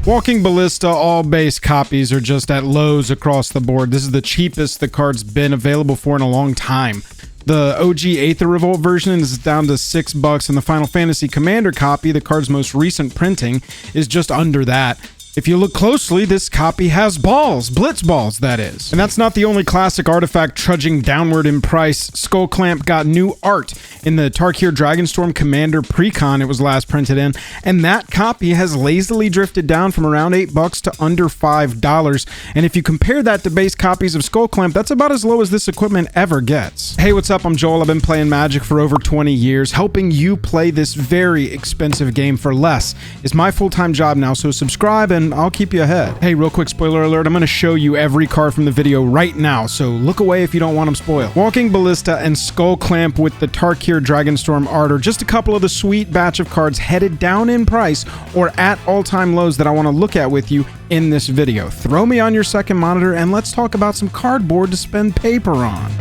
Walking Ballista, all base copies are just at lows across the board. This is the cheapest the card's been available for in a long time. The OG Aether Revolt version is down to $6, and the Final Fantasy Commander copy, the card's most recent printing, is just under that. If you look closely, this copy has balls. Blitz balls, that is. And that's not the only classic artifact trudging downward in price. Skullclamp got new art in the Tarkir Dragonstorm Commander Precon it was last printed in, and that copy has lazily drifted down from around $8 to under $5. And if you compare that to base copies of Skullclamp, that's about as low as this equipment ever gets. Hey, what's up? I'm Joel. I've been playing Magic for over 20 years. Helping you play this very expensive game for less is my full-time job now, so subscribe and I'll keep you ahead. Hey, real quick spoiler alert, I'm going to show you every card from the video right now, so look away if you don't want them spoiled. Walking Ballista and Skullclamp with the Tarkir Dragonstorm art are just a couple of the sweet batch of cards headed down in price or at all-time lows that I want to look at with you in this video. Throw me on your second monitor and let's talk about some cardboard to spend paper on.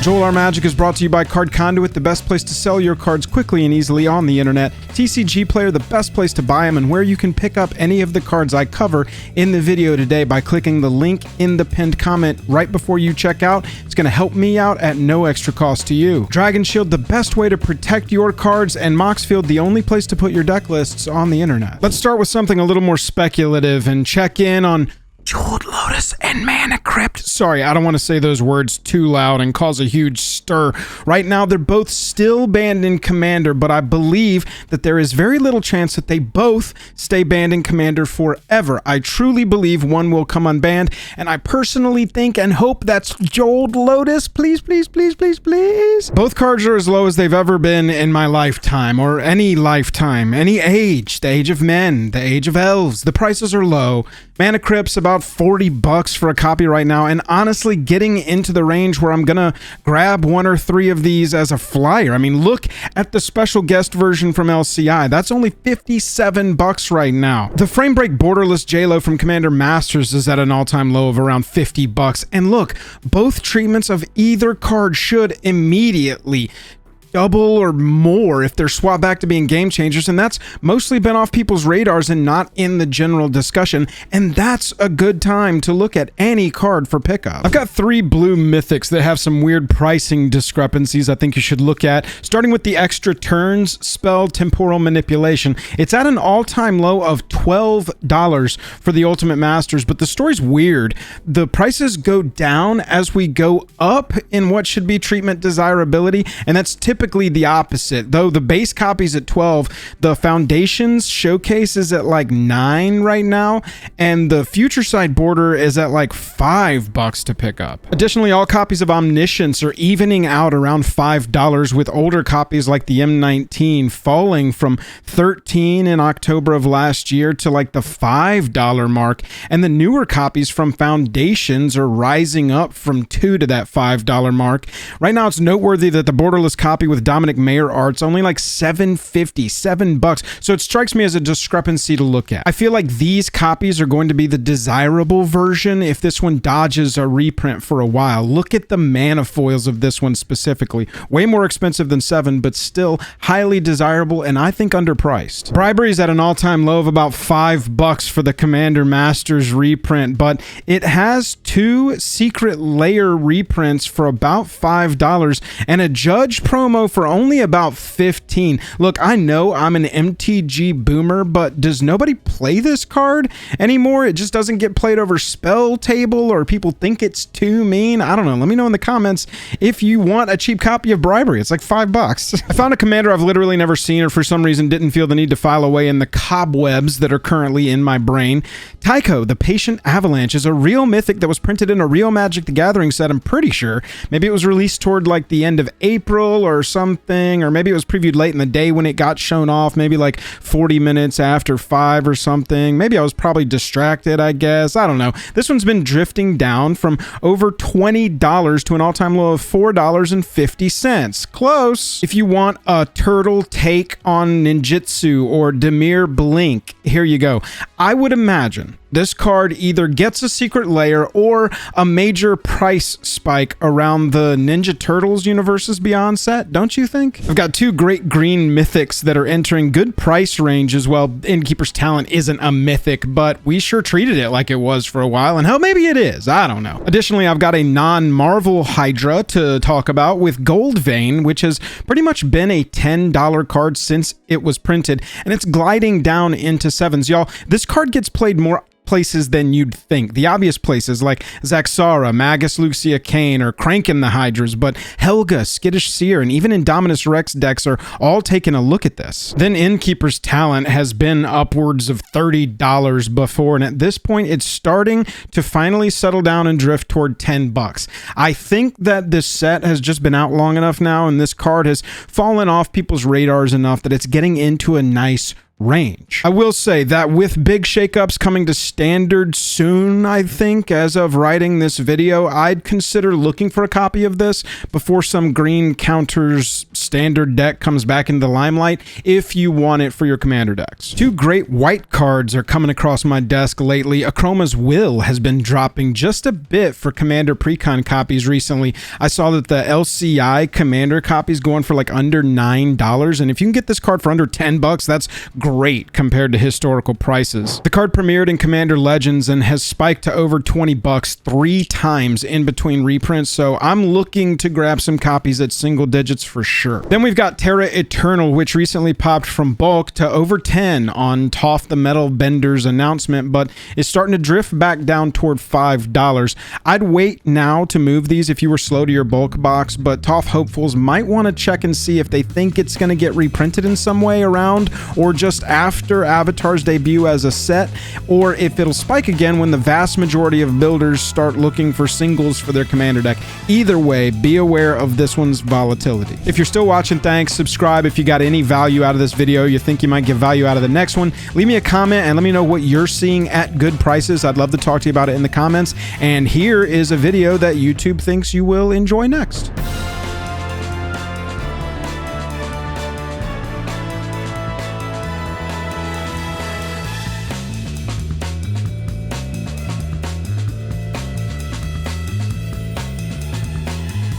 Joel R Magic is brought to you by Card Conduit, the best place to sell your cards quickly and easily on the internet. TCG Player, the best place to buy them, and where you can pick up any of the cards I cover in the video today by clicking the link in the pinned comment right before you check out. It's going to help me out at no extra cost to you. Dragon Shield, the best way to protect your cards, and Moxfield, the only place to put your deck lists on the internet. Let's start with something a little more speculative and check in on Jeweled Lotus and Mana Crypt. Sorry, I don't want to say those words too loud and cause a huge stir. Right now, they're both still banned in Commander, but I believe that there is very little chance that they both stay banned in Commander forever. I truly believe one will come unbanned, and I personally think and hope that's Jeweled Lotus. Please, please, please, please, please. Both cards are as low as they've ever been in my lifetime, or any lifetime, any age, the age of men, the age of elves. The prices are low. Mana Crypt's about $40 for a copy right now, and honestly getting into the range where I'm gonna grab one or three of these as a flyer. I mean, look at the special guest version from LCI. That's only $57 right now. The Framebreak Borderless J-Lo from Commander Masters is at an all-time low of around $50. And look, both treatments of either card should immediately double or more if they're swapped back to being game changers, and that's mostly been off people's radars and not in the general discussion, and that's a good time to look at any card for pickup. I've got 3 blue mythics that have some weird pricing discrepancies I think you should look at, starting with the extra turns spell Temporal Manipulation. It's at an all-time low of $12 for the Ultimate Masters, but the story's weird. The prices go down as we go up in what should be treatment desirability, and that's typically the opposite. Though the base copy's at 12, the Foundations Showcase is at like 9 right now, and the Future Sight Border is at like $5 to pick up. Additionally, all copies of Omniscience are evening out around $5, with older copies like the M19 falling from $13 in October of last year to like the $5 mark, and the newer copies from Foundations are rising up from $2 to that $5 mark. Right now, it's noteworthy that the borderless copy with Dominic Mayer art's only like $7 so it strikes me as a discrepancy to look at. I feel like these copies are going to be the desirable version if this one dodges a reprint for a while. Look at the mana foils of this one specifically. Way more expensive than 7, but still highly desirable and I think underpriced. Bribery's at an all-time low of about $5 for the Commander Masters reprint, but it has 2 secret layer reprints for about $5 and a Judge promo for only about $15. Look, I know I'm an MTG boomer, but does nobody play this card anymore? It just doesn't get played over Spell Table, or people think it's too mean. I don't know. Let me know in the comments if you want a cheap copy of Bribery. It's like $5. I found a commander I've literally never seen, or for some reason didn't feel the need to file away in the cobwebs that are currently in my brain. Tycho, the Patient Avalanche, is a real mythic that was printed in a real Magic the Gathering set, I'm pretty sure. Maybe it was released toward like the end of April or something, or maybe it was previewed late in the day when it got shown off, maybe like 40 minutes after 5 or something. Maybe I was probably distracted, I guess. I don't know. This one's been drifting down from over $20 to an all-time low of $4.50. Close. If you want a turtle take on ninjutsu or Dimir Blink, here you go. I would imagine this card either gets a secret layer or a major price spike around the Ninja Turtles Universes Beyond set, don't you think? I've got two great green mythics that are entering good price range as well. Innkeeper's Talent isn't a mythic, but we sure treated it like it was for a while, and hell, maybe it is, I don't know. Additionally, I've got a non-Marvel Hydra to talk about with Gold Vein, which has pretty much been a $10 card since it was printed, and it's gliding down into 7s. Y'all, this card gets played more places than you'd think. The obvious places like Zaxara, Magus Lucia Kane, or Crankin' the Hydras, but Helga, Skittish Seer, and even Indominus Rex decks are all taking a look at this. Then Innkeeper's Talent has been upwards of $30 before, and at this point it's starting to finally settle down and drift toward $10. I think that this set has just been out long enough now, and this card has fallen off people's radars enough that it's getting into a nice range. I will say that with big shakeups coming to standard soon, I think, as of writing this video, I'd consider looking for a copy of this before some green counters standard deck comes back into the limelight if you want it for your commander decks. Two great white cards are coming across my desk lately. Akroma's Will has been dropping just a bit for commander precon copies recently. I saw that the LCI commander copies going for like under $9, and if you can get this card for under $10, that's great compared to historical prices. The card premiered in Commander Legends and has spiked to over $20 3 times in between reprints, so I'm looking to grab some copies at single digits for sure. Then we've got Terra Eternal, which recently popped from bulk to over 10 on Toph the Metal Bender's announcement, but is starting to drift back down toward $5. I'd wait now to move these if you were slow to your bulk box, but Toph hopefuls might want to check and see if they think it's going to get reprinted in some way around, or just after Avatar's debut as a set, or if it'll spike again when the vast majority of builders start looking for singles for their commander deck. Either way, be aware of this one's volatility. If you're still watching, thanks. Subscribe if you got any value out of this video, you think you might get value out of the next one. Leave me a comment and let me know what you're seeing at good prices. I'd love to talk to you about it in the comments. And here is a video that YouTube thinks you will enjoy next.